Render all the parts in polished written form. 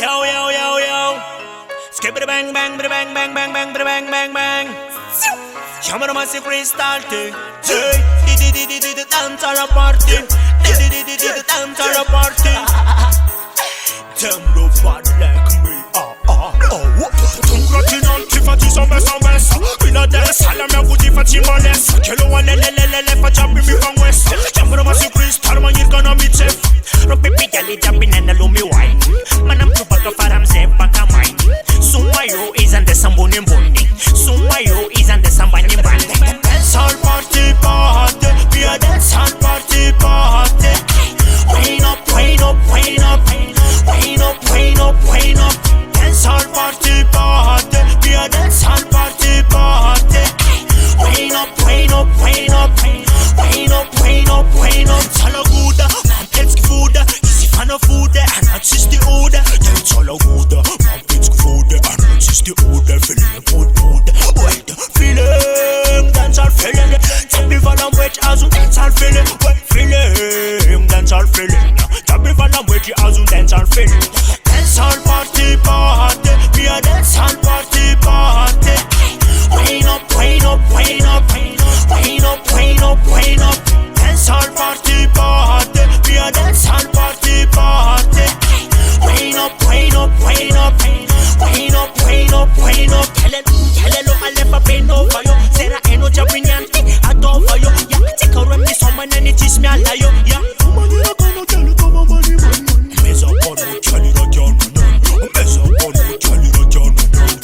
Yo, yo, yo, yo. Skibidi bang bang, bidi bang bang bang bang, bidi bang bang bang. Chamber massive crystal thing. Di dance all a party. Di dance all a party. Them no bad like me. Ton gratinant qui fait sans baisse. Une adresse à la mer, vous dites facilement laisse. Que le one le fa jump me from west. Chamber massive crystal, man, you're gonna meet chef. Ropipi gali jumping and the lumi wine. Man, I'm too bad for I'm zip back a mine. Sumayo is and the samboni mboni. Sumayo is and the sambani bandi. Dance all party party. We a dance all party party. Wind up, wind up, wind up. Wind up, wind up, wind up. Dance all party party. We a dance all party party. Wind up, wind up, wind up. Wind up, wind up, wind up. Salaguda, mantelsk food. Easy fan of food, and not just the order. Dance all good, mantelsk food, and not just the order. Feeling good, good. Wait, feeling, dance all feeling. Tabi valam wet azun, dance all feeling. Wait, feeling, dance all feeling. Tabi valam wet azun, dance all feeling. Dance all party party, we a dance all party party. Wind up, wind up, wind up, wind up, wind up, wind up. Dance all party party, we a dance all party party. Wind up, wind up, wind up, wind up, wind up, wind up. Hello, I left a pain over you. Sarah ain't no jumping yanti, I don't for you. Yeah, take a run this woman and it is me a lie. Yeah, come on, you're gonna tell it, come on, money, man. Mess up on you, tell it again, man. Mess up on you, tell it again, man.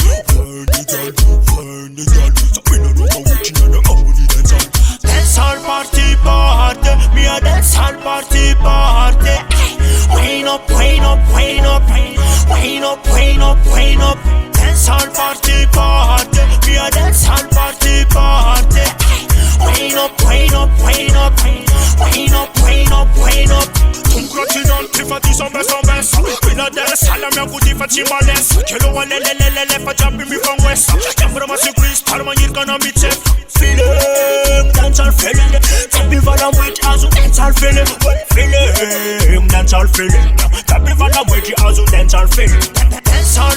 Find the girl, so we don't know what you know, I'm gonna dance all. Dance all party party, me a dance all party party. Wind up, wind up, wind up, wind up, wind up, wind up. Dance all party party, me a dance all party party. Wind up, wind up, wind up, wind up, wind up, wind up. Ton gratinant qui fait sans baisse. Une adresse à la mer, vous dites facilement laisse. Que le one le fa jump me from west. Chamber massive crystal, man, you're gonna meet chef. Feeling, dance all feeling. Tabi valam wet azun, dance all feeling. Feeling, dance all feeling. Tabi valam wet azun, dance all feeling. Dance all